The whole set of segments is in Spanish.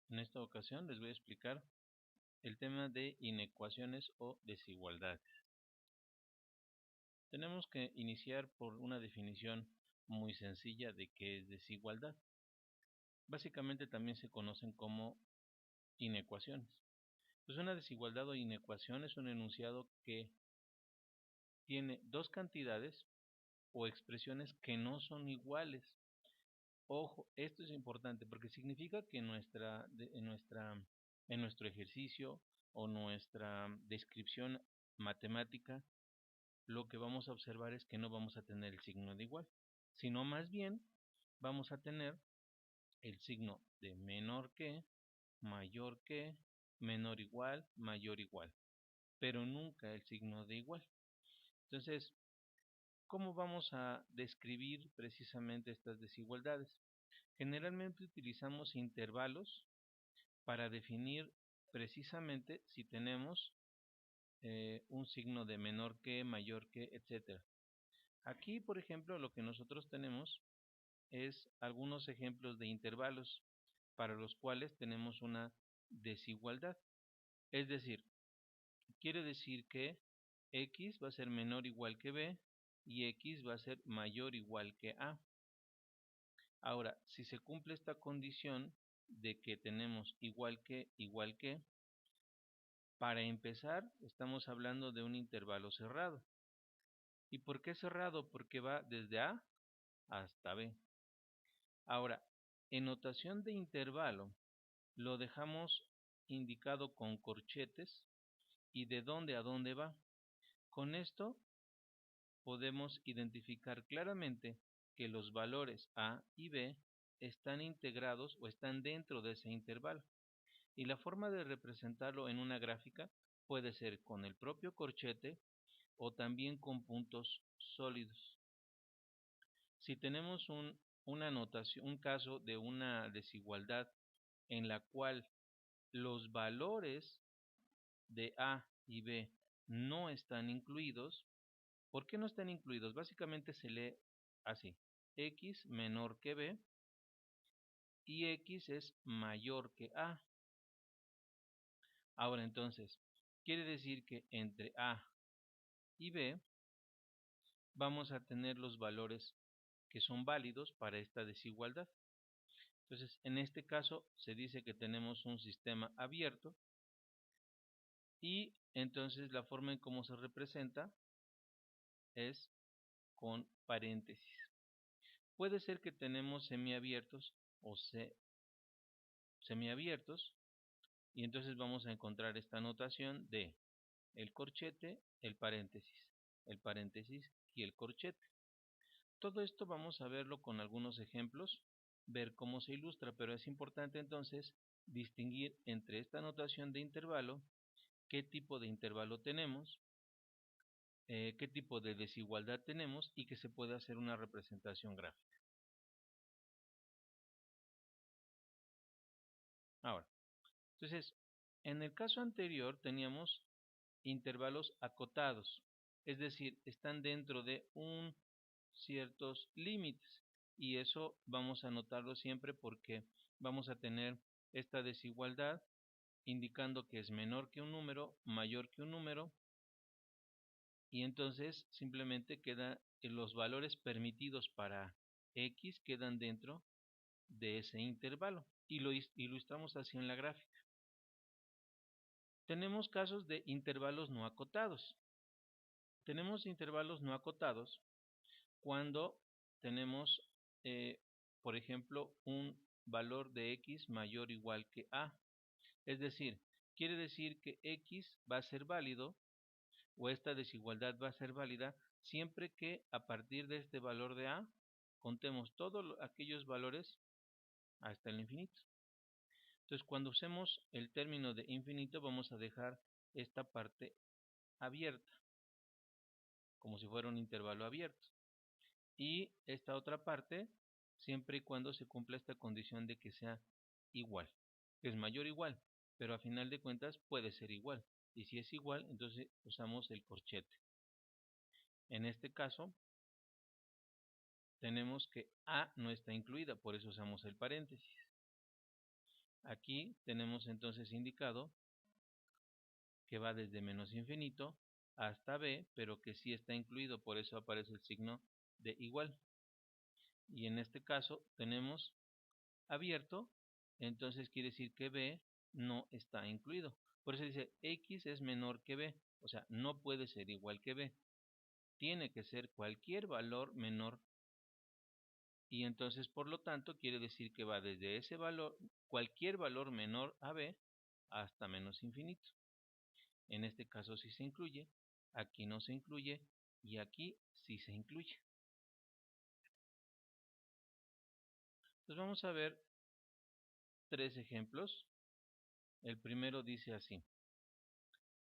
En esta ocasión les voy a explicar el tema de inecuaciones o desigualdades. Tenemos que iniciar por una definición muy sencilla de qué es desigualdad. Básicamente también se conocen como inecuaciones. Pues una desigualdad o inecuación es un enunciado que tiene dos cantidades o expresiones que no son iguales. Ojo, esto es importante porque significa que en nuestro ejercicio o nuestra descripción matemática, lo que vamos a observar es que no vamos a tener el signo de igual, sino más bien vamos a tener el signo de menor que, mayor que, menor igual, mayor igual, pero nunca el signo de igual. Entonces, ¿cómo vamos a describir precisamente estas desigualdades? Generalmente utilizamos intervalos para definir precisamente si tenemos un signo de menor que, mayor que, etc. Aquí, por ejemplo, lo que nosotros tenemos es algunos ejemplos de intervalos para los cuales tenemos una desigualdad. Es decir, quiere decir que x va a ser menor o igual que b y x va a ser mayor o igual que a. Ahora, si se cumple esta condición de que tenemos igual que, para empezar estamos hablando de un intervalo cerrado. ¿Y por qué cerrado? Porque va desde a hasta b. Ahora, en notación de intervalo lo dejamos indicado con corchetes y de dónde a dónde va. Con esto podemos identificar claramente que los valores a y b están integrados o están dentro de ese intervalo. Y la forma de representarlo en una gráfica puede ser con el propio corchete o también con puntos sólidos. Si tenemos un caso de una desigualdad en la cual los valores de A y B no están incluidos, ¿por qué no están incluidos? Básicamente se lee así: x menor que b y x es mayor que a. Ahora entonces, quiere decir que entre a y b vamos a tener los valores que son válidos para esta desigualdad. Entonces, en este caso se dice que tenemos un sistema abierto y entonces la forma en cómo se representa es con paréntesis. Puede ser que tenemos semiabiertos o semiabiertos y entonces vamos a encontrar esta notación de el corchete, el paréntesis y el corchete. Todo esto vamos a verlo con algunos ejemplos, ver cómo se ilustra, pero es importante entonces distinguir entre esta notación de intervalo, qué tipo de intervalo tenemos, qué tipo de desigualdad tenemos y que se puede hacer una representación gráfica. Ahora, entonces, en el caso anterior teníamos intervalos acotados, es decir, están dentro de ciertos límites y eso vamos a notarlo siempre porque vamos a tener esta desigualdad indicando que es menor que un número, mayor que un número y entonces simplemente queda los valores permitidos para x quedan dentro de ese intervalo y lo ilustramos así en la gráfica. Tenemos casos de intervalos no acotados. Tenemos intervalos no acotados cuando tenemos, por ejemplo, un valor de x mayor o igual que a. Es decir, quiere decir que x va a ser válido o esta desigualdad va a ser válida siempre que a partir de este valor de a contemos todos aquellos valores hasta el infinito. Entonces, cuando usemos el término de infinito vamos a dejar esta parte abierta, como si fuera un intervalo abierto. Y esta otra parte, siempre y cuando se cumpla esta condición de que sea igual. Es mayor o igual, pero a final de cuentas puede ser igual. Y si es igual, entonces usamos el corchete. En este caso, tenemos que a no está incluida, por eso usamos el paréntesis. Aquí tenemos entonces indicado que va desde menos infinito hasta b, pero que sí está incluido, por eso aparece el signo de igual. Y en este caso tenemos abierto, entonces quiere decir que b no está incluido. Por eso dice x es menor que b, o sea, no puede ser igual que b. Tiene que ser cualquier valor menor. Y entonces, por lo tanto, quiere decir que va desde ese valor, cualquier valor menor a b, hasta menos infinito. En este caso sí se incluye, aquí no se incluye y aquí sí se incluye. Entonces vamos a ver 3 ejemplos. El primero dice así.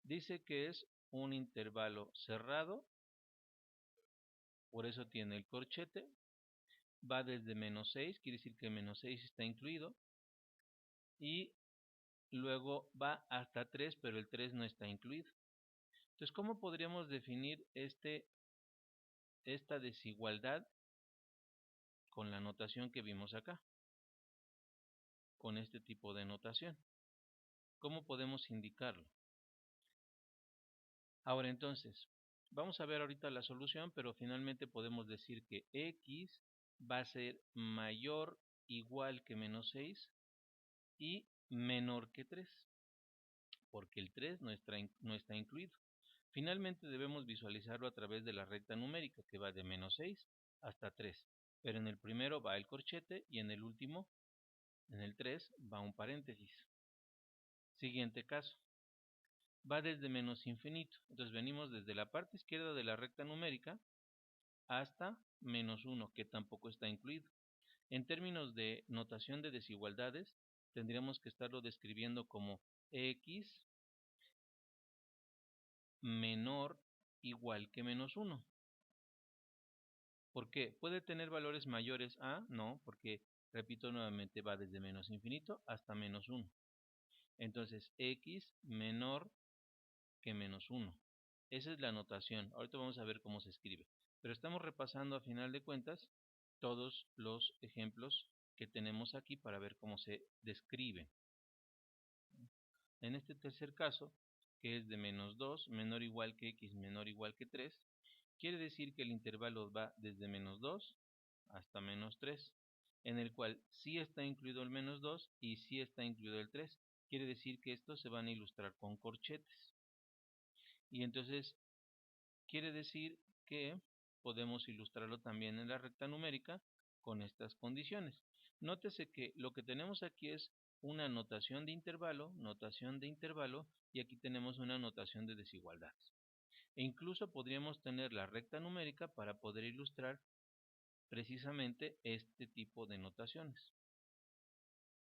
Dice que es un intervalo cerrado, por eso tiene el corchete. Va desde menos 6, quiere decir que menos 6 está incluido. Y luego va hasta 3, pero el 3 no está incluido. Entonces, ¿cómo podríamos definir esta desigualdad con la notación que vimos acá? Con este tipo de notación. ¿Cómo podemos indicarlo? Ahora entonces, vamos a ver ahorita la solución, pero finalmente podemos decir que x va a ser mayor o igual que menos 6 y menor que 3, porque el 3 no está incluido. Finalmente debemos visualizarlo a través de la recta numérica, que va de menos 6 hasta 3, pero en el primero va el corchete y en el último, en el 3, va un paréntesis. Siguiente caso. Va desde menos infinito. Entonces venimos desde la parte izquierda de la recta numérica hasta menos 1, que tampoco está incluido. En términos de notación de desigualdades, tendríamos que estarlo describiendo como x menor o igual que menos 1. ¿Por qué? ¿Puede tener valores mayores a? No, porque, repito nuevamente, va desde menos infinito hasta menos 1. Entonces, x menor que menos 1. Esa es la notación. Ahorita vamos a ver cómo se escribe. Pero estamos repasando a final de cuentas todos los ejemplos que tenemos aquí para ver cómo se describe. En este tercer caso, que es de menos 2, menor o igual que x, menor o igual que 3, quiere decir que el intervalo va desde menos 2 hasta menos 3, en el cual sí está incluido el menos 2 y sí está incluido el 3. Quiere decir que estos se van a ilustrar con corchetes. Y entonces quiere decir que podemos ilustrarlo también en la recta numérica con estas condiciones. Nótese que lo que tenemos aquí es una notación de intervalo, y aquí tenemos una notación de desigualdades. E incluso podríamos tener la recta numérica para poder ilustrar precisamente este tipo de notaciones.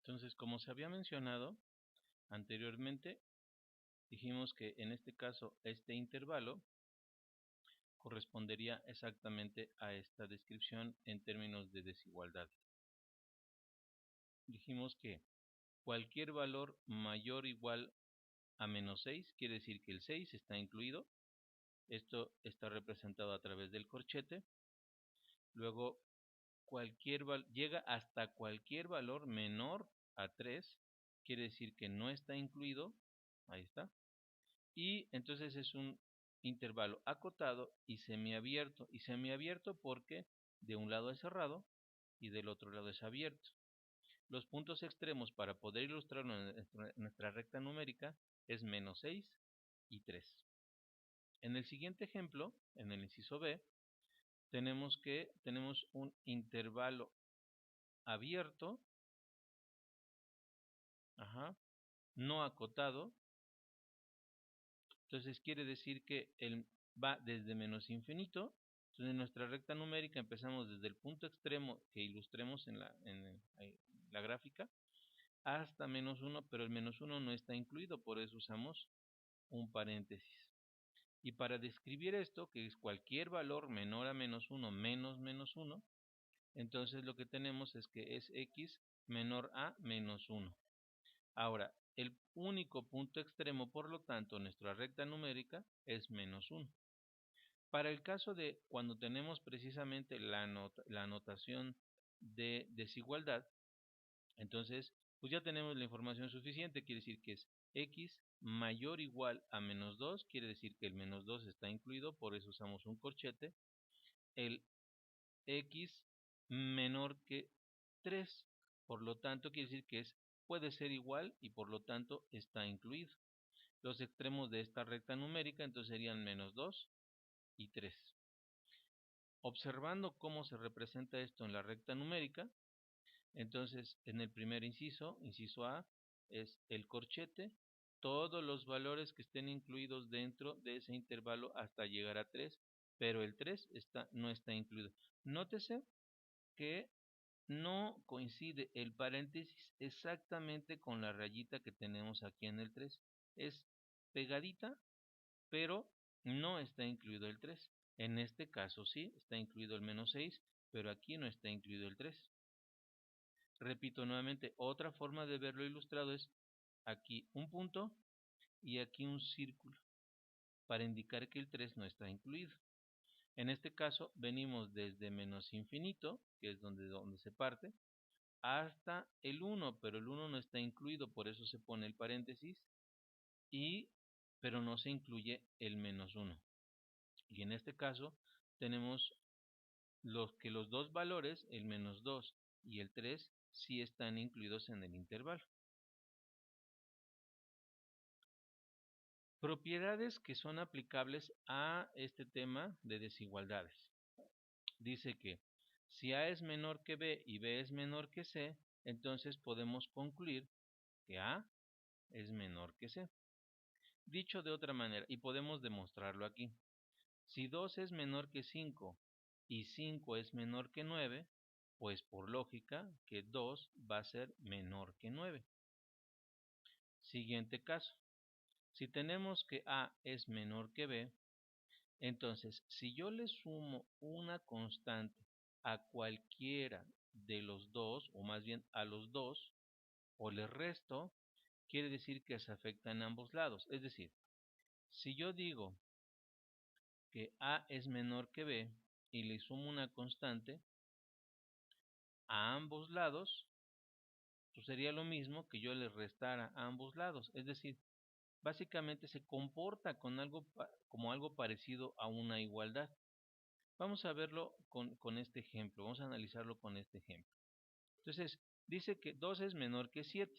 Entonces, como se había mencionado anteriormente, dijimos que en este caso este intervalo correspondería exactamente a esta descripción en términos de desigualdad. Dijimos que cualquier valor mayor o igual a menos 6 quiere decir que el 6 está incluido. Esto está representado a través del corchete. Luego, llega hasta cualquier valor menor a 3, quiere decir que no está incluido. Ahí está. Y entonces es un intervalo acotado y semiabierto. Y semiabierto porque de un lado es cerrado y del otro lado es abierto. Los puntos extremos para poder ilustrarlo en nuestra recta numérica es menos 6 y 3. En el siguiente ejemplo, en el inciso B, tenemos un intervalo abierto, no acotado. Entonces quiere decir que va desde menos infinito. Entonces en nuestra recta numérica empezamos desde el punto extremo que ilustremos en la gráfica hasta menos 1, pero el menos 1 no está incluido, por eso usamos un paréntesis. Y para describir esto, que es cualquier valor menor a menos 1 menos menos 1, entonces lo que tenemos es que es x menor a menos 1. Ahora, el único punto extremo, por lo tanto, nuestra recta numérica es menos 1. Para el caso de cuando tenemos precisamente la notación de desigualdad, entonces Pues ya tenemos la información suficiente, quiere decir que es x mayor o igual a menos 2, quiere decir que el menos 2 está incluido, por eso usamos un corchete. El x menor que 3, por lo tanto quiere decir que puede ser igual y por lo tanto está incluido. Los extremos de esta recta numérica entonces serían menos 2 y 3. Observando cómo se representa esto en la recta numérica, entonces en el primer inciso, inciso A, es el corchete, todos los valores que estén incluidos dentro de ese intervalo hasta llegar a 3, pero el 3 no está incluido. Nótese que no coincide el paréntesis exactamente con la rayita que tenemos aquí en el 3. Es pegadita, pero no está incluido el 3. En este caso sí, está incluido el menos 6, pero aquí no está incluido el 3. Repito nuevamente, otra forma de verlo ilustrado es aquí un punto y aquí un círculo, para indicar que el 3 no está incluido. En este caso venimos desde menos infinito, que es donde se parte, hasta el 1, pero el 1 no está incluido, por eso se pone el paréntesis, pero no se incluye el menos 1. Y en este caso tenemos que los dos valores, el menos 2 y el 3, sí están incluidos en el intervalo. Propiedades que son aplicables a este tema de desigualdades. Dice que si A es menor que B y B es menor que C, entonces podemos concluir que A es menor que C. Dicho de otra manera, y podemos demostrarlo aquí. Si 2 es menor que 5 y 5 es menor que 9, pues por lógica que 2 va a ser menor que 9. Siguiente caso. Si tenemos que A es menor que B, entonces si yo le sumo una constante a cualquiera de los dos, o más bien a los dos, o le resto, quiere decir que se afectan ambos lados. Es decir, si yo digo que A es menor que B y le sumo una constante a ambos lados, pues sería lo mismo que yo le restara a ambos lados. Es decir, básicamente se comporta como algo parecido a una igualdad. Vamos a verlo con este ejemplo, vamos a analizarlo con este ejemplo. Entonces, dice que 2 es menor que 7.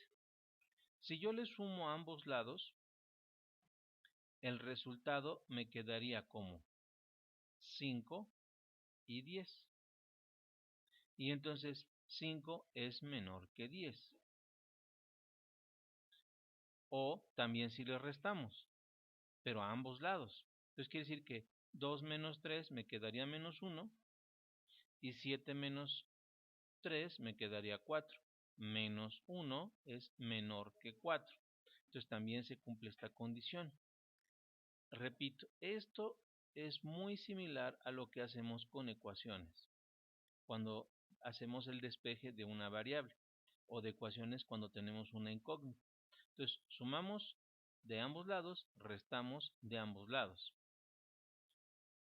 Si yo le sumo a ambos lados, el resultado me quedaría como 5 y 10. Y entonces 5 es menor que 10. O también si le restamos, pero a ambos lados. Entonces quiere decir que 2 menos 3 me quedaría menos 1 y 7 menos 3 me quedaría 4. Menos 1 es menor que 4. Entonces también se cumple esta condición. Repito, esto es muy similar a lo que hacemos con ecuaciones, cuando hacemos el despeje de una variable, o de ecuaciones cuando tenemos una incógnita. Entonces, sumamos de ambos lados, restamos de ambos lados.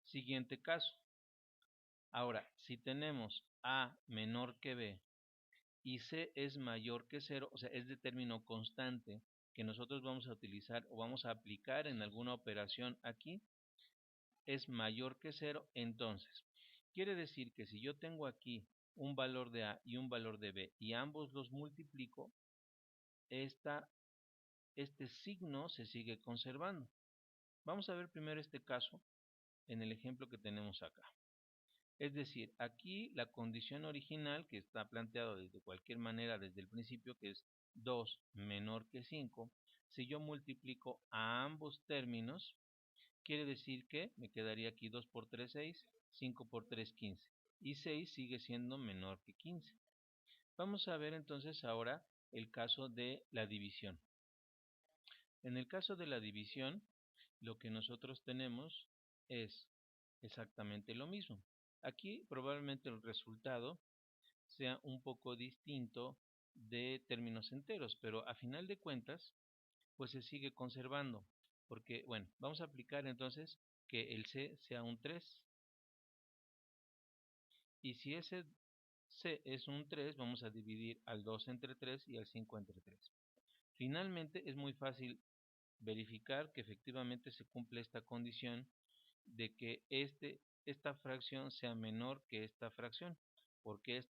Siguiente caso. Ahora, si tenemos A menor que B y C es mayor que 0, o sea, es de término constante que nosotros vamos a utilizar o vamos a aplicar en alguna operación aquí, es mayor que 0, entonces quiere decir que si yo tengo aquí un valor de A y un valor de B y ambos los multiplico, este signo se sigue conservando. Vamos a ver primero este caso en el ejemplo que tenemos acá. Es decir, aquí la condición original que está planteado de cualquier manera desde el principio, que es 2 menor que 5, si yo multiplico a ambos términos, quiere decir que me quedaría aquí 2 por 3, 6, 5 por 3, 15. Y 6 sigue siendo menor que 15. Vamos a ver entonces ahora el caso de la división. En el caso de la división, lo que nosotros tenemos es exactamente lo mismo. Aquí probablemente el resultado sea un poco distinto de términos enteros, pero a final de cuentas, pues se sigue conservando. Porque, bueno, vamos a aplicar entonces que el C sea un 3. Y si ese C es un 3, vamos a dividir al 2 entre 3 y al 5 entre 3. Finalmente es muy fácil verificar que efectivamente se cumple esta condición de que esta fracción sea menor que esta fracción, porque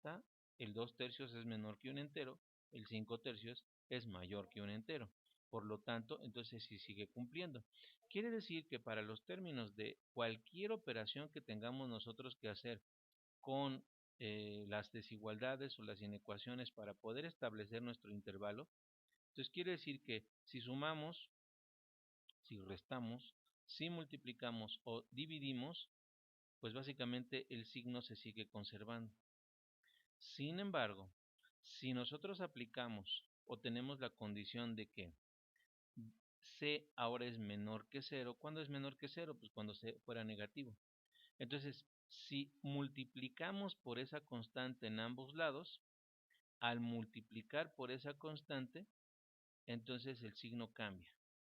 el 2 tercios es menor que un entero, el 5 tercios es mayor que un entero. Por lo tanto, entonces sí sigue cumpliendo. Quiere decir que para los términos de cualquier operación que tengamos nosotros que hacer con las desigualdades o las inecuaciones para poder establecer nuestro intervalo, entonces quiere decir que si sumamos, si restamos, si multiplicamos o dividimos, pues básicamente el signo se sigue conservando. Sin embargo, si nosotros aplicamos o tenemos la condición de que C ahora es menor que 0, ¿cuándo es menor que 0? Pues cuando C fuera negativo. Entonces, si multiplicamos por esa constante en ambos lados, al multiplicar por esa constante, entonces el signo cambia.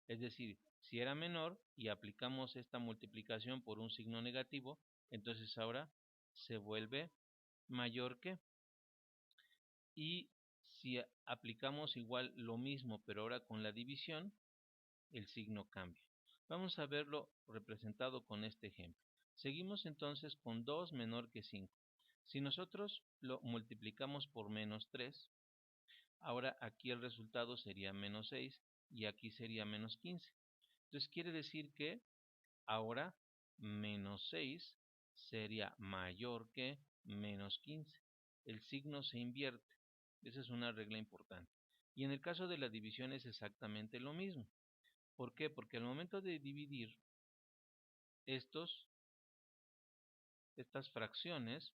Es decir, si era menor y aplicamos esta multiplicación por un signo negativo, entonces ahora se vuelve mayor que. Y si aplicamos igual lo mismo, pero ahora con la división, el signo cambia. Vamos a verlo representado con este ejemplo. Seguimos entonces con 2 menor que 5. Si nosotros lo multiplicamos por menos 3, ahora aquí el resultado sería menos 6 y aquí sería menos 15. Entonces quiere decir que ahora menos 6 sería mayor que menos 15. El signo se invierte. Esa es una regla importante. Y en el caso de la división es exactamente lo mismo. ¿Por qué? Porque al momento de dividir estas fracciones,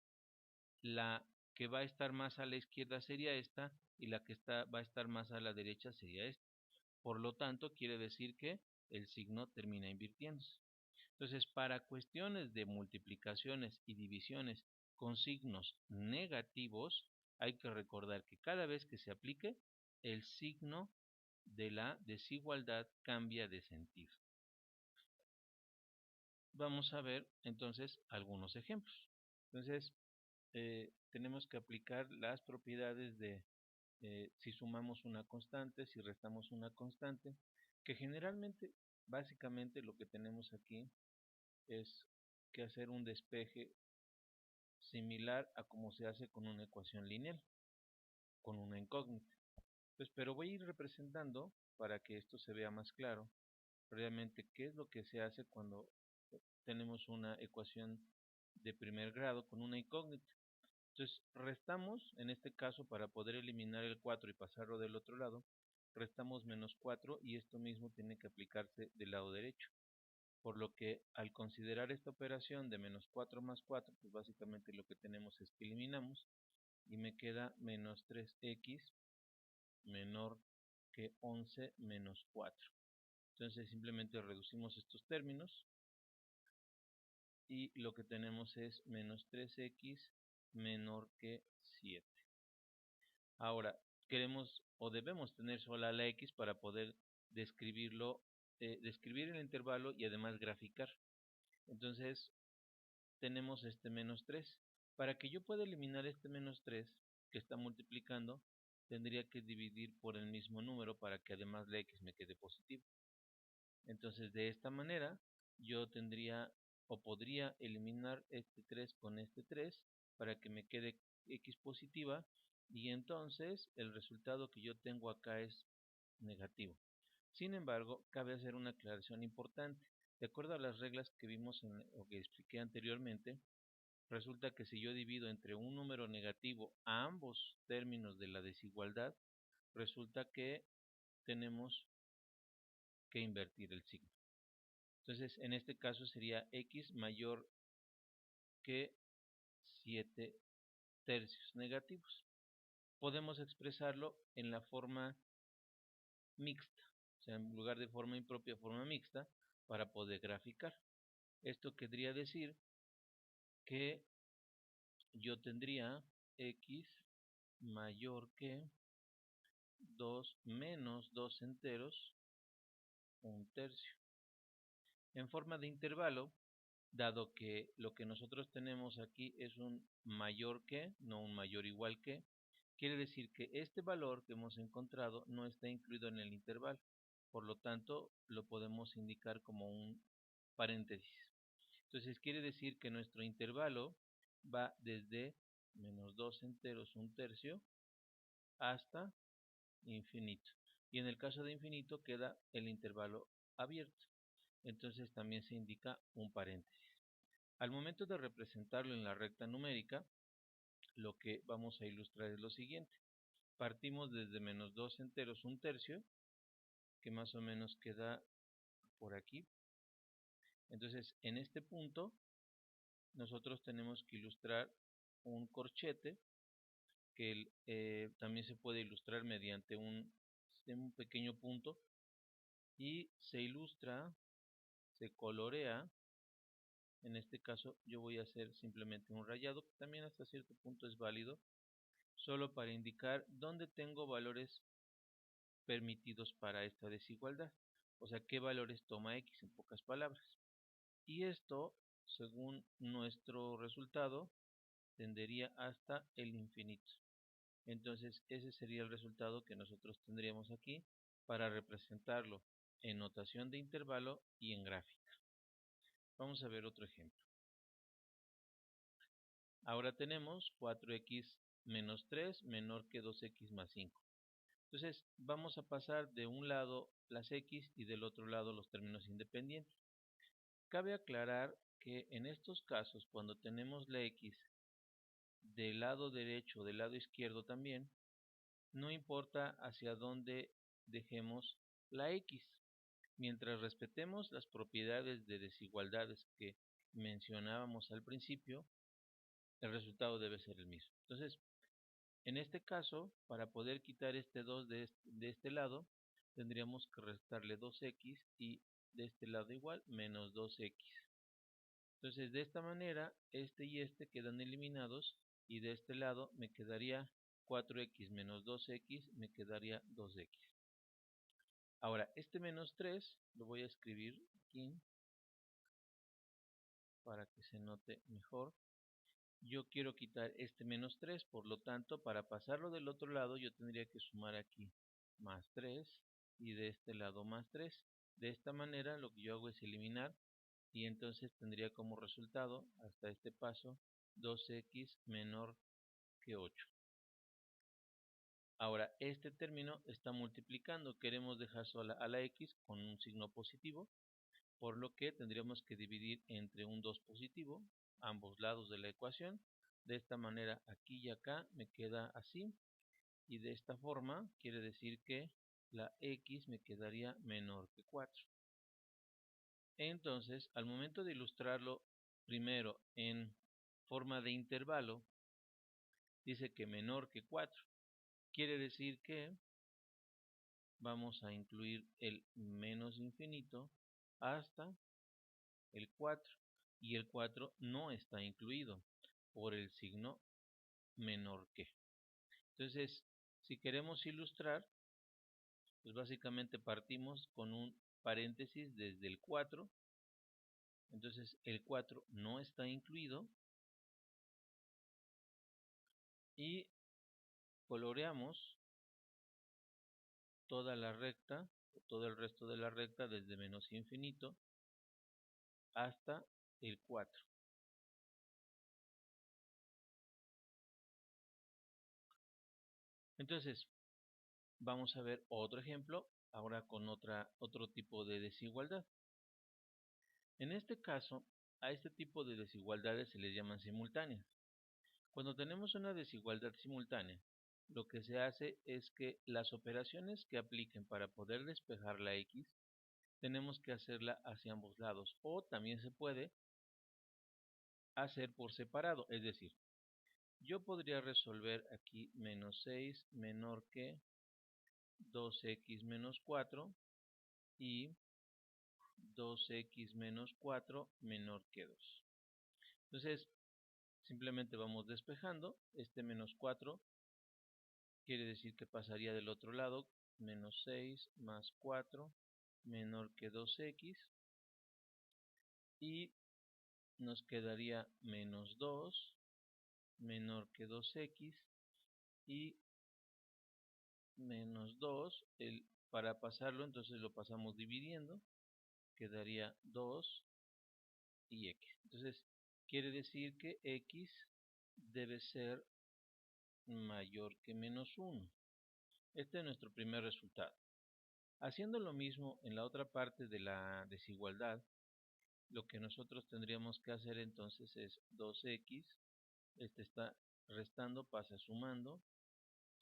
la que va a estar más a la izquierda sería esta y la que va a estar más a la derecha sería esta. Por lo tanto, quiere decir que el signo termina invirtiéndose. Entonces, para cuestiones de multiplicaciones y divisiones con signos negativos, hay que recordar que cada vez que se aplique, el signo de la desigualdad cambia de sentido. Vamos a ver entonces algunos ejemplos. Entonces, tenemos que aplicar las propiedades de si sumamos una constante, si restamos una constante, que generalmente, básicamente lo que tenemos aquí es que hacer un despeje similar a como se hace con una ecuación lineal, con una incógnita. Pues, pero voy a ir representando para que esto se vea más claro, realmente qué es lo que se hace cuando tenemos una ecuación de primer grado con una incógnita. Entonces restamos, en este caso para poder eliminar el 4 y pasarlo del otro lado, restamos menos 4 y esto mismo tiene que aplicarse del lado derecho. Por lo que al considerar esta operación de menos 4 más 4, pues básicamente lo que tenemos es que eliminamos y me queda menos 3x menor que 11 menos 4. Entonces simplemente reducimos estos términos y lo que tenemos es menos 3x menor que 7. Ahora, queremos o debemos tener sola la x para poder describir el intervalo y además graficar. Entonces, tenemos este menos 3. Para que yo pueda eliminar este menos 3 que está multiplicando, tendría que dividir por el mismo número para que además la x me quede positiva. Entonces, de esta manera, yo tendría o podría eliminar este 3 con este 3 para que me quede x positiva y entonces el resultado que yo tengo acá es negativo. Sin embargo, cabe hacer una aclaración importante. De acuerdo a las reglas que vimos o que expliqué anteriormente, resulta que si yo divido entre un número negativo a ambos términos de la desigualdad, resulta que tenemos que invertir el signo. Entonces, en este caso sería x mayor que 7 tercios negativos. Podemos expresarlo en la forma mixta, o sea, en lugar de forma impropia, forma mixta, para poder graficar. Esto querría decir que yo tendría x mayor que 2 menos 2 enteros, un tercio. En forma de intervalo, dado que lo que nosotros tenemos aquí es un mayor que, no un mayor igual que, quiere decir que este valor que hemos encontrado no está incluido en el intervalo. Por lo tanto, lo podemos indicar como un paréntesis. Entonces quiere decir que nuestro intervalo va desde menos 2 enteros un tercio hasta infinito. Y en el caso de infinito queda el intervalo abierto. Entonces también se indica un paréntesis. Al momento de representarlo en la recta numérica, lo que vamos a ilustrar es lo siguiente. Partimos desde menos 2 enteros un tercio, que más o menos queda por aquí. Entonces en este punto nosotros tenemos que ilustrar un corchete que también se puede ilustrar mediante un pequeño punto y se ilustra, se colorea. En este caso yo voy a hacer simplemente un rayado, que también hasta cierto punto es válido, solo para indicar dónde tengo valores permitidos para esta desigualdad, o sea, qué valores toma X en pocas palabras. Y esto, según nuestro resultado, tendería hasta el infinito. Entonces ese sería el resultado que nosotros tendríamos aquí para representarlo en notación de intervalo y en gráfica. Vamos a ver otro ejemplo. Ahora tenemos 4x menos 3 menor que 2x más 5. Entonces vamos a pasar de un lado las x y del otro lado los términos independientes. Cabe aclarar que en estos casos, cuando tenemos la x del lado derecho o del lado izquierdo también, no importa hacia dónde dejemos la x. Mientras respetemos las propiedades de desigualdades que mencionábamos al principio, el resultado debe ser el mismo. Entonces, en este caso, para poder quitar este 2 de este lado, tendríamos que restarle 2x y de este lado igual, menos 2x. Entonces, de esta manera, este y este quedan eliminados y de este lado me quedaría 4x menos 2x, me quedaría 2x. Ahora, este menos 3 lo voy a escribir aquí para que se note mejor. Yo quiero quitar este menos 3, por lo tanto, para pasarlo del otro lado yo tendría que sumar aquí más 3 y de este lado más 3. De esta manera lo que yo hago es eliminar y entonces tendría como resultado hasta este paso 2x menor que 8. Ahora este término está multiplicando, queremos dejar sola a la x con un signo positivo, por lo que tendríamos que dividir entre un 2 positivo ambos lados de la ecuación. De esta manera aquí y acá me queda así y de esta forma quiere decir que la x me quedaría menor que 4. Entonces al momento de ilustrarlo primero en forma de intervalo, dice que menor que 4. Quiere decir que vamos a incluir el menos infinito hasta el 4 y el 4 no está incluido por el signo menor que. Entonces, si queremos ilustrar, pues básicamente partimos con un paréntesis desde el 4. Entonces el 4 no está incluido y coloreamos toda la recta, todo el resto de la recta desde menos infinito hasta el 4. Entonces, vamos a ver otro ejemplo, ahora con otro tipo de desigualdad. En este caso, a este tipo de desigualdades se les llaman simultáneas. Cuando tenemos una desigualdad simultánea, lo que se hace es que las operaciones que apliquen para poder despejar la x, tenemos que hacerla hacia ambos lados, o también se puede hacer por separado, es decir, yo podría resolver aquí menos 6 menor que 2x menos 4 y 2x menos 4 menor que 2. Entonces, simplemente vamos despejando. Este menos 4 quiere decir que pasaría del otro lado, menos 6 más 4 menor que 2x. Y nos quedaría menos 2 menor que 2x y menos 2, para pasarlo entonces lo pasamos dividiendo, quedaría 2 y x. Entonces quiere decir que x debe ser mayor que menos 1. Este es nuestro primer resultado. Haciendo lo mismo en la otra parte de la desigualdad, lo que nosotros tendríamos que hacer entonces es 2x, este está restando, pasa sumando,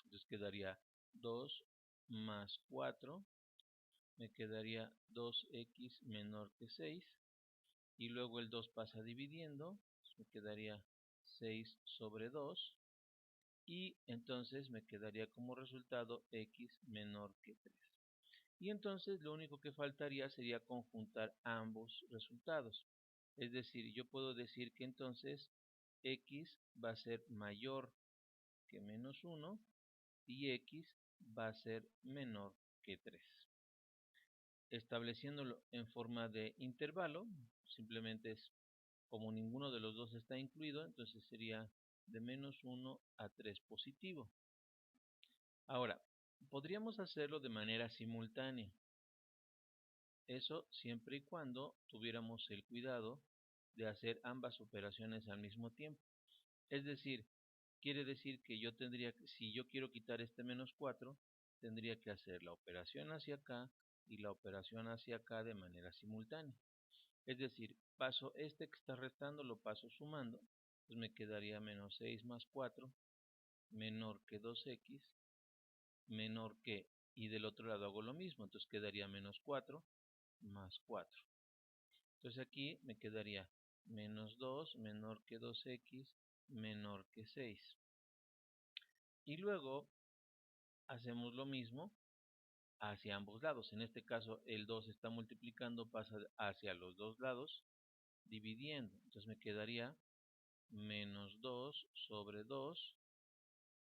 entonces quedaría 2 más 4, me quedaría 2x menor que 6, y luego el 2 pasa dividiendo, me quedaría 6 sobre 2, y entonces me quedaría como resultado x menor que 3. Y entonces lo único que faltaría sería conjuntar ambos resultados. Es decir, yo puedo decir que entonces x va a ser mayor que menos 1 y x va a ser menor que 3. Estableciéndolo en forma de intervalo, simplemente es como ninguno de los dos está incluido, entonces sería de menos 1 a 3 positivo. Ahora, podríamos hacerlo de manera simultánea. Eso siempre y cuando tuviéramos el cuidado de hacer ambas operaciones al mismo tiempo. Es decir, quiere decir que yo tendría, si yo quiero quitar este menos 4, tendría que hacer la operación hacia acá y la operación hacia acá de manera simultánea. Es decir, paso este que está restando, lo paso sumando, pues me quedaría menos 6 más 4, menor que 2x, menor que, y del otro lado hago lo mismo, entonces quedaría menos 4 más 4. Entonces aquí me quedaría menos 2 menor que 2x menor que 6. Y luego hacemos lo mismo hacia ambos lados. En este caso el 2 está multiplicando, pasa hacia los dos lados, dividiendo. Entonces me quedaría menos 2 sobre 2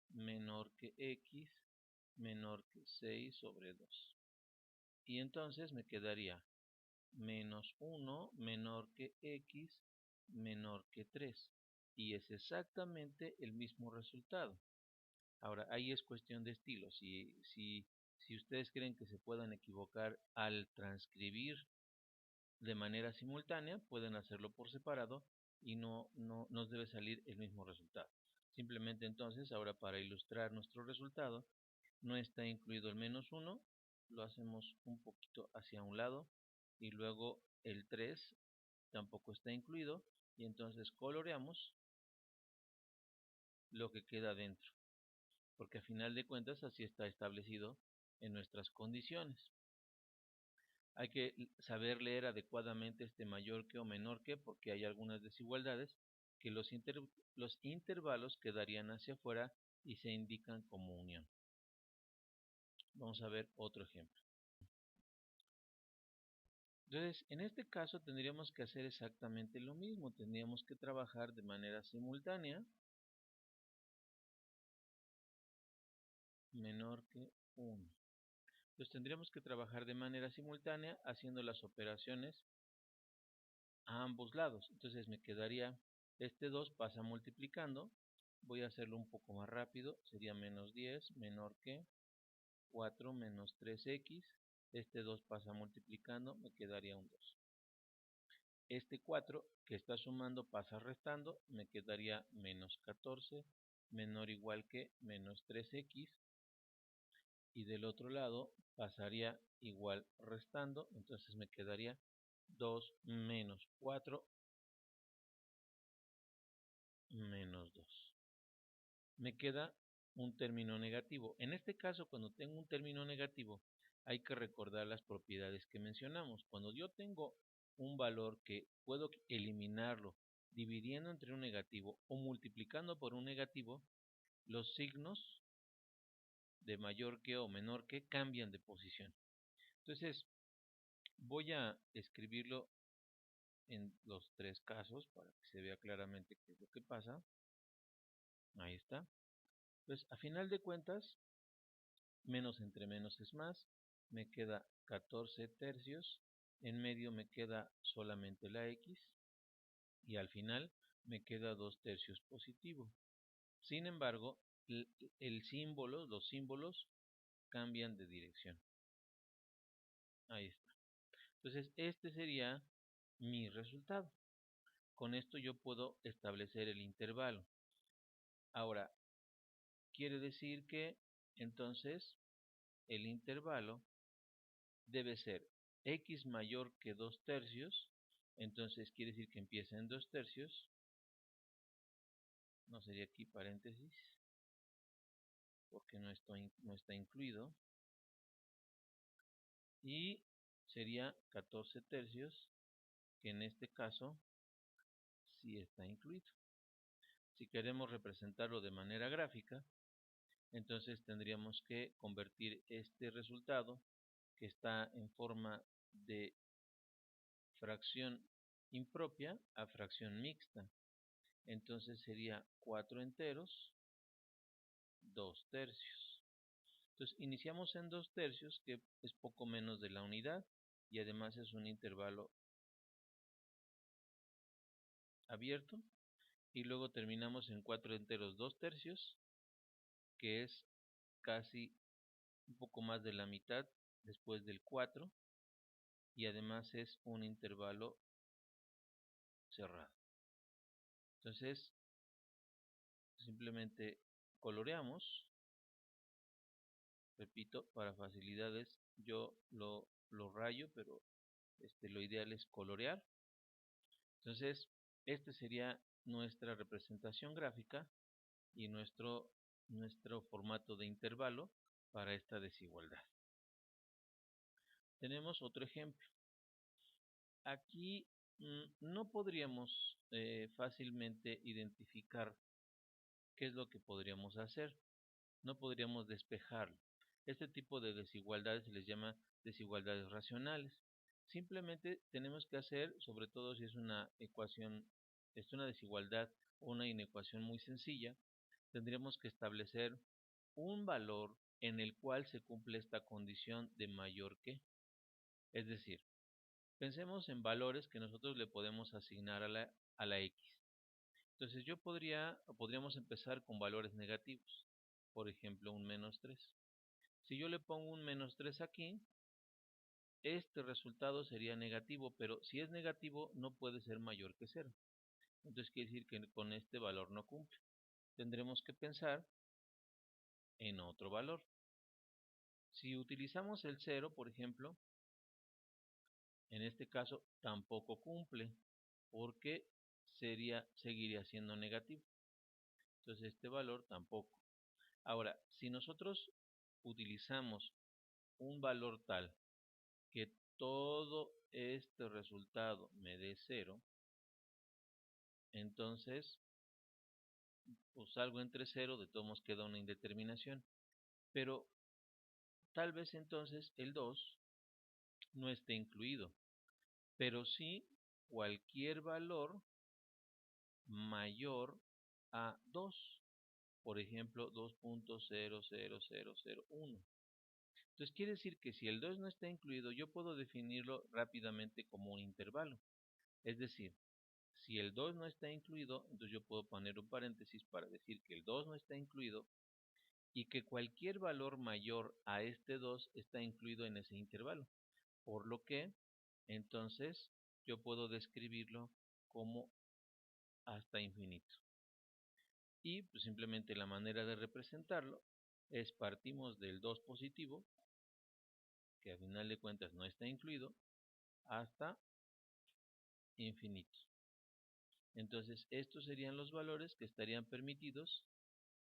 menor que x menor que 6 sobre 2. Y entonces me quedaría menos 1 menor que x menor que 3. Y es exactamente el mismo resultado. Ahora, ahí es cuestión de estilo. Si ustedes creen que se puedan equivocar al transcribir de manera simultánea, pueden hacerlo por separado y no nos debe salir el mismo resultado. Simplemente entonces, ahora para ilustrar nuestro resultado, no está incluido el menos 1, lo hacemos un poquito hacia un lado, y luego el 3 tampoco está incluido, y entonces coloreamos lo que queda dentro, porque a final de cuentas así está establecido en nuestras condiciones. Hay que saber leer adecuadamente este mayor que o menor que, porque hay algunas desigualdades que los intervalos quedarían hacia afuera y se indican como unión. Vamos a ver otro ejemplo. Entonces, en este caso tendríamos que hacer exactamente lo mismo. Tendríamos que trabajar de manera simultánea. Menor que 1. Entonces tendríamos que trabajar de manera simultánea haciendo las operaciones a ambos lados. Entonces me quedaría, este 2 pasa multiplicando. Voy a hacerlo un poco más rápido. Sería menos 10 menor que 4 menos 3x. Este 2 pasa multiplicando, me quedaría un 2. Este 4 que está sumando pasa restando, me quedaría menos 14 menor o igual que menos 3x. Y del otro lado pasaría igual restando, entonces me quedaría 2 menos 4 menos 2. Me queda un término negativo. En este caso, cuando tengo un término negativo, hay que recordar las propiedades que mencionamos. Cuando yo tengo un valor que puedo eliminarlo dividiendo entre un negativo o multiplicando por un negativo, los signos de mayor que o menor que cambian de posición. Entonces, voy a escribirlo en los tres casos para que se vea claramente qué es lo que pasa. Ahí está. Pues a final de cuentas, menos entre menos es más. Me queda 14 tercios. En medio me queda solamente la x. y al final me queda 2/3 positivo. Sin embargo, el símbolo, los símbolos cambian de dirección. Ahí está. Entonces, este sería mi resultado. Con esto yo puedo establecer el intervalo. Ahora, quiere decir que entonces el intervalo debe ser x mayor que 2/3. Entonces quiere decir que empieza en 2/3. No sería aquí paréntesis, porque no está incluido. Y sería 14/3, que en este caso sí está incluido. Si queremos representarlo de manera gráfica, entonces tendríamos que convertir este resultado, que está en forma de fracción impropia, a fracción mixta. Entonces sería 4/2, 2/3. Entonces iniciamos en 2/3, que es poco menos de la unidad, y además es un intervalo abierto. Y luego terminamos en 4/2, 2/3, que es casi un poco más de la mitad después del 4, y además es un intervalo cerrado. Entonces simplemente coloreamos. Repito, para facilidades yo lo rayo, pero lo ideal es colorear. Entonces este sería nuestra representación gráfica y nuestro formato de intervalo para esta desigualdad. Tenemos otro ejemplo. Aquí no podríamos fácilmente identificar qué es lo que podríamos hacer. No podríamos despejarlo. Este tipo de desigualdades se les llama desigualdades racionales. Simplemente tenemos que hacer, sobre todo si es una ecuación, es una desigualdad o una inecuación muy sencilla, tendríamos que establecer un valor en el cual se cumple esta condición de mayor que. Es decir, pensemos en valores que nosotros le podemos asignar a la x. Entonces podríamos empezar con valores negativos. Por ejemplo, un -3. Si yo le pongo un -3 aquí, este resultado sería negativo, pero si es negativo no puede ser mayor que 0. Entonces quiere decir que con este valor no cumple. Tendremos que pensar en otro valor. Si utilizamos el 0, por ejemplo, en este caso tampoco cumple, porque seguiría siendo negativo. Entonces este valor tampoco. Ahora, si nosotros utilizamos un valor tal que todo este resultado me dé 0, entonces pues algo entre 0, de todos modos queda una indeterminación. Pero tal vez entonces el 2 no esté incluido, pero sí cualquier valor mayor a 2. Por ejemplo, 2.00001. Entonces quiere decir que si el 2 no está incluido, yo puedo definirlo rápidamente como un intervalo. Es decir, si el 2 no está incluido, entonces yo puedo poner un paréntesis para decir que el 2 no está incluido y que cualquier valor mayor a este 2 está incluido en ese intervalo. Por lo que, entonces, yo puedo describirlo como hasta infinito. Y pues simplemente la manera de representarlo es partimos del 2 positivo, que a final de cuentas no está incluido, hasta infinito. Entonces estos serían los valores que estarían permitidos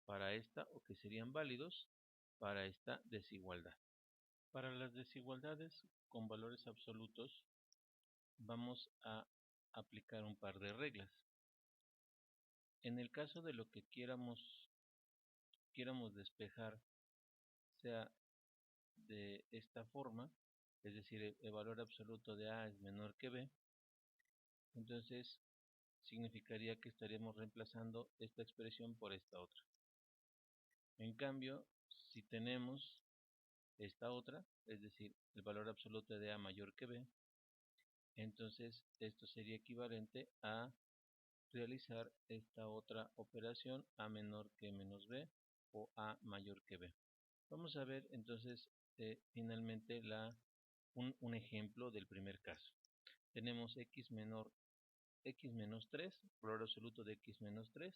para esta, o que serían válidos para esta desigualdad. Para las desigualdades con valores absolutos vamos a aplicar un par de reglas. En el caso de lo que quieramos despejar sea de esta forma, es decir, el valor absoluto de A es menor que B, entonces significaría que estaríamos reemplazando esta expresión por esta otra. En cambio, si tenemos esta otra, es decir, el valor absoluto de A mayor que B, entonces esto sería equivalente a realizar esta otra operación a menor que menos b o a mayor que b. Vamos a ver entonces finalmente un ejemplo del primer caso. Tenemos x menos 3, valor absoluto de x menos 3,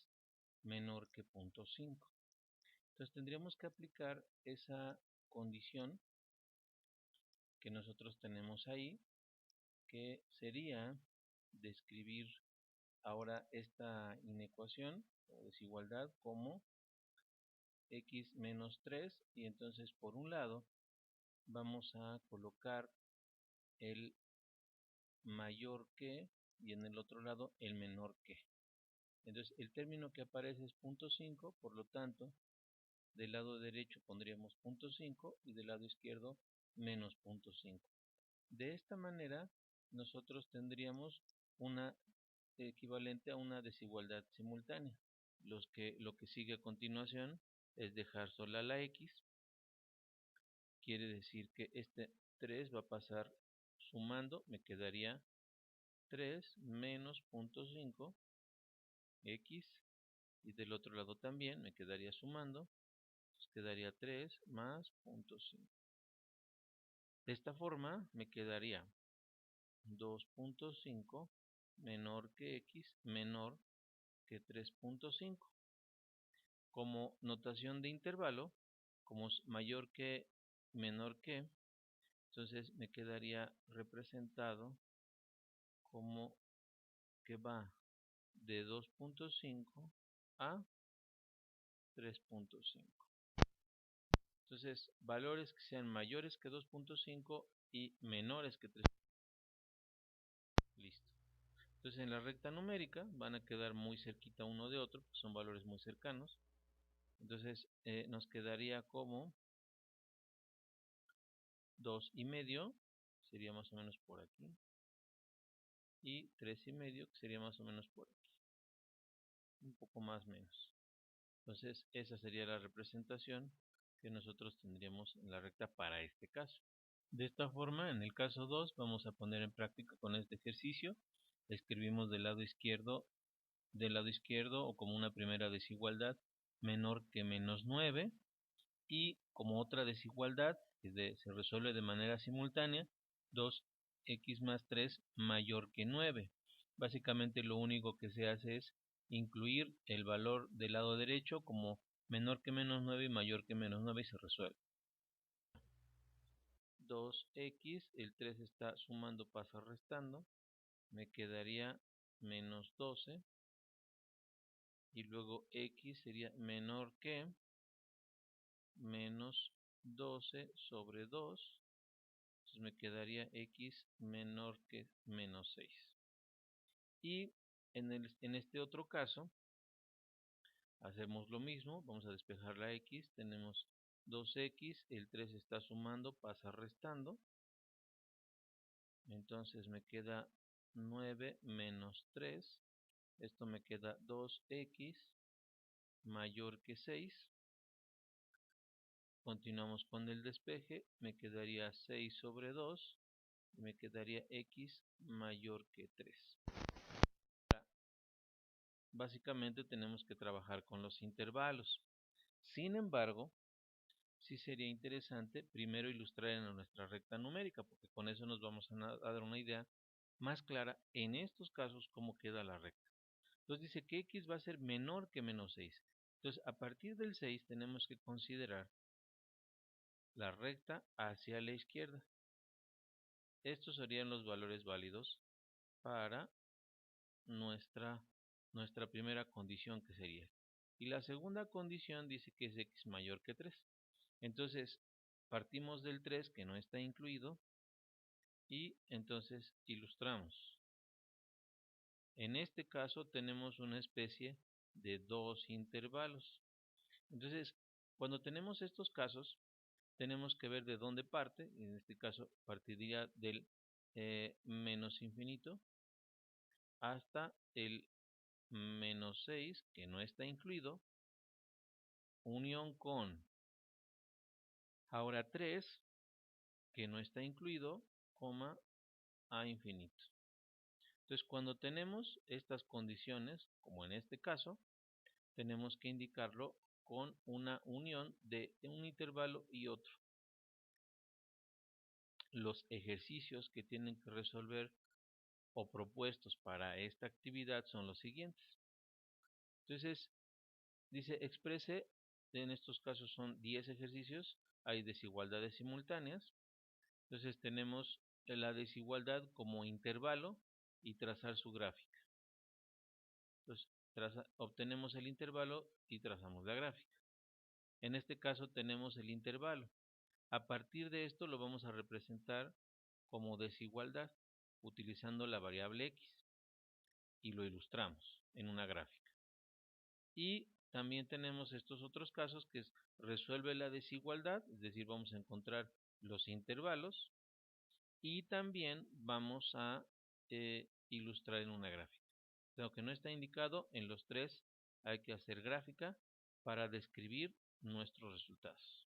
menor que 0.5. Entonces tendríamos que aplicar esa condición que nosotros tenemos ahí, que sería describir ahora esta inecuación o desigualdad como x menos 3, y entonces por un lado vamos a colocar el mayor que y en el otro lado el menor que. Entonces el término que aparece es 0.5, por lo tanto del lado derecho pondríamos 0.5 y del lado izquierdo menos 0.5. De esta manera nosotros tendríamos una equivalente a una desigualdad simultánea. Lo que sigue a continuación es dejar sola la x. Quiere decir que este 3 va a pasar sumando, me quedaría 3 menos 0.5 x, y del otro lado también me quedaría sumando, pues quedaría 3 más 0.5. De esta forma me quedaría 2.5 menor que x menor que 3.5. Como notación de intervalo, como es mayor que menor que, entonces me quedaría representado como que va de 2.5 a 3.5. Entonces, valores que sean mayores que 2.5 y menores que 3. Listo. Entonces, en la recta numérica van a quedar muy cerquita uno de otro, porque son valores muy cercanos. Entonces, nos quedaría como 2,5, sería más o menos por aquí, y 3,5, que sería más o menos por aquí, un poco más menos. Entonces esa sería la representación que nosotros tendríamos en la recta para este caso. De esta forma, en el caso 2 vamos a poner en práctica con este ejercicio. Escribimos del lado izquierdo o como una primera desigualdad menor que menos 9, y como otra desigualdad que se resuelve de manera simultánea, 2x más 3 mayor que 9. Básicamente lo único que se hace es incluir el valor del lado derecho como menor que menos 9 y mayor que menos 9 y se resuelve. 2x, el 3 está sumando, pasa restando, me quedaría menos 12, y luego x sería menor que menos 12 sobre 2, entonces me quedaría x menor que menos 6. Y en este otro caso hacemos lo mismo, vamos a despejar la x, tenemos 2x, el 3 está sumando, pasa restando, entonces me queda 9 menos 3, esto me queda 2x mayor que 6. Continuamos con el despeje, me quedaría 6 sobre 2 y me quedaría x mayor que 3. Básicamente tenemos que trabajar con los intervalos. Sin embargo, sí sería interesante primero ilustrar en nuestra recta numérica, porque con eso nos vamos a dar una idea más clara en estos casos cómo queda la recta. Entonces dice que x va a ser menor que menos 6. Entonces a partir del 6 tenemos que considerar la recta hacia la izquierda. Estos serían los valores válidos para nuestra primera condición, que sería. Y la segunda condición dice que es x mayor que 3. Entonces partimos del 3 que no está incluido y entonces ilustramos. En este caso tenemos una especie de dos intervalos. Entonces, cuando tenemos estos casos, tenemos que ver de dónde parte. En este caso partiría del menos infinito hasta el menos 6, que no está incluido, unión con ahora 3, que no está incluido, coma a infinito. Entonces, cuando tenemos estas condiciones, como en este caso, tenemos que indicarlo con una unión de un intervalo y otro. Los ejercicios que tienen que resolver o propuestos para esta actividad son los siguientes. Entonces, dice exprese, en estos casos son 10 ejercicios, hay desigualdades simultáneas. Entonces tenemos la desigualdad como intervalo y trazar su gráfica. Entonces obtenemos el intervalo y trazamos la gráfica. En este caso tenemos el intervalo. A partir de esto lo vamos a representar como desigualdad utilizando la variable x y lo ilustramos en una gráfica. Y también tenemos estos otros casos que es resuelve la desigualdad, es decir, vamos a encontrar los intervalos y también vamos a ilustrar en una gráfica. Aunque no está indicado, en los tres hay que hacer gráfica para describir nuestros resultados.